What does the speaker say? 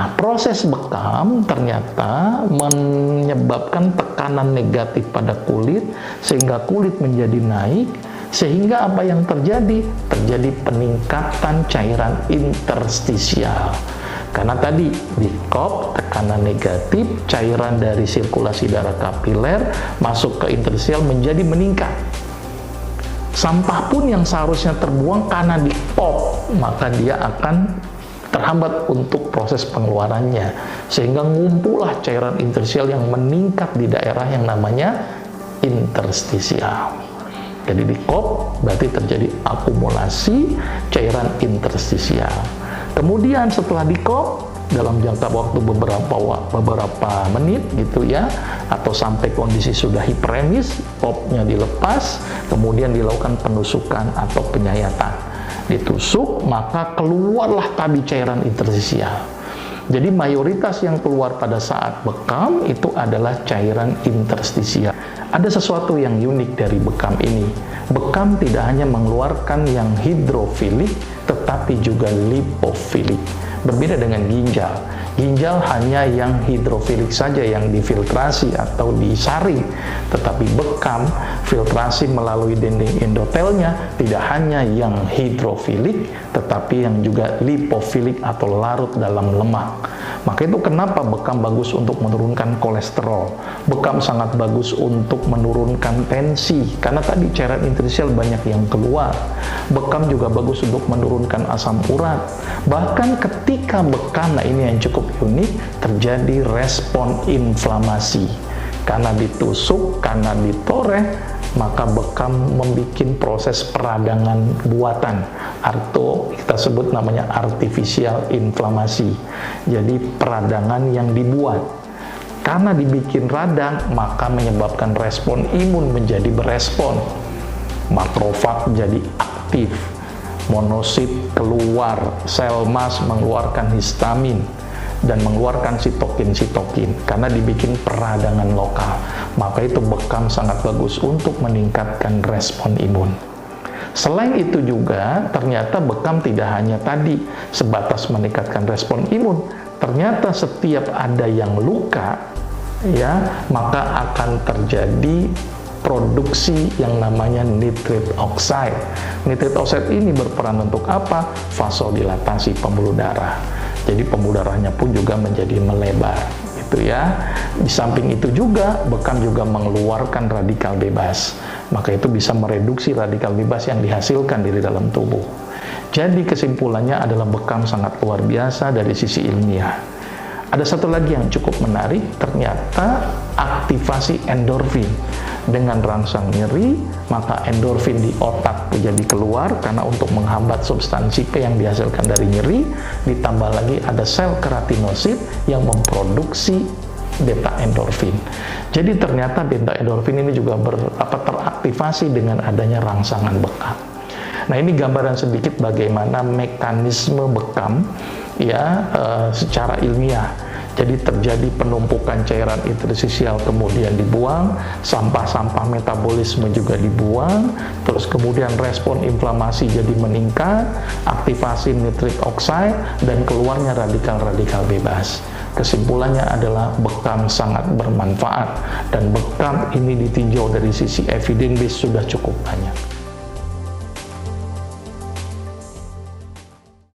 Nah, proses bekam ternyata menyebabkan tekanan negatif pada kulit sehingga kulit menjadi naik, sehingga apa yang terjadi? Terjadi peningkatan cairan interstisial. Karena tadi di COP tekanan negatif, cairan dari sirkulasi darah kapiler masuk ke interstisial menjadi meningkat. Sampah pun yang seharusnya terbuang karena di COP, maka dia akan terhambat untuk proses pengeluarannya, sehingga ngumpullah cairan interstisial yang meningkat di daerah yang namanya interstisial. Jadi di COP berarti terjadi akumulasi cairan interstisial. Kemudian setelah di COP dalam jangka waktu beberapa menit gitu ya, atau sampai kondisi sudah hiperemis, COP-nya dilepas, kemudian dilakukan penusukan atau penyayatan. Ditusuk, maka keluarlah tadi cairan interstisial. Jadi mayoritas yang keluar pada saat bekam itu adalah cairan interstisial. Ada sesuatu yang unik dari bekam ini. Bekam tidak hanya mengeluarkan yang hidrofilik, tetapi juga lipofilik. Berbeda dengan ginjal. Ginjal hanya yang hidrofilik saja yang difiltrasi atau disaring, tetapi bekam filtrasi melalui dinding endotelnya tidak hanya yang hidrofilik, tetapi yang juga lipofilik atau larut dalam lemak. Maka itu kenapa bekam bagus untuk menurunkan kolesterol. Bekam sangat bagus untuk menurunkan tensi, karena tadi cairan interstisial banyak yang keluar. Bekam juga bagus untuk menurunkan asam urat. Bahkan ketika bekam, nah ini yang cukup unik, terjadi respon inflamasi. Karena ditusuk, karena ditoreh, maka bekam membuat proses peradangan buatan, atau kita sebut namanya artificial inflamasi. Jadi peradangan yang dibuat. Karena dibikin radang, maka menyebabkan respon imun menjadi berespon. Makrofag jadi aktif, monosit keluar, sel mas mengeluarkan histamin, dan mengeluarkan sitokin karena dibikin peradangan lokal. Maka itu bekam sangat bagus untuk meningkatkan respon imun. Selain itu juga ternyata bekam tidak hanya tadi sebatas meningkatkan respon imun. Ternyata setiap ada yang luka ya, maka akan terjadi produksi yang namanya nitrit oxide. Nitrit oxide ini berperan untuk apa? Vasodilatasi pembuluh darah. Jadi pembuluh darahnya pun juga menjadi melebar, gitu ya. Di samping itu juga bekam juga mengeluarkan radikal bebas. Maka itu bisa mereduksi radikal bebas yang dihasilkan dari dalam tubuh. Jadi kesimpulannya adalah bekam sangat luar biasa dari sisi ilmiah. Ada satu lagi yang cukup menarik, ternyata aktivasi endorfin. Dengan rangsang nyeri, maka endorfin di otak jadi keluar karena untuk menghambat substansi P yang dihasilkan dari nyeri. Ditambah lagi ada sel keratinosit yang memproduksi beta endorfin. Jadi ternyata beta endorfin ini juga teraktivasi dengan adanya rangsangan bekam. Nah, ini gambaran sedikit bagaimana mekanisme bekam ya secara ilmiah. Jadi terjadi penumpukan cairan interstisial kemudian dibuang, sampah-sampah metabolisme juga dibuang, terus kemudian respon inflamasi jadi meningkat, aktivasi nitrit oxide, dan keluarnya radikal-radikal bebas. Kesimpulannya adalah bekam sangat bermanfaat, dan bekam ini ditinjau dari sisi evidence base sudah cukup banyak.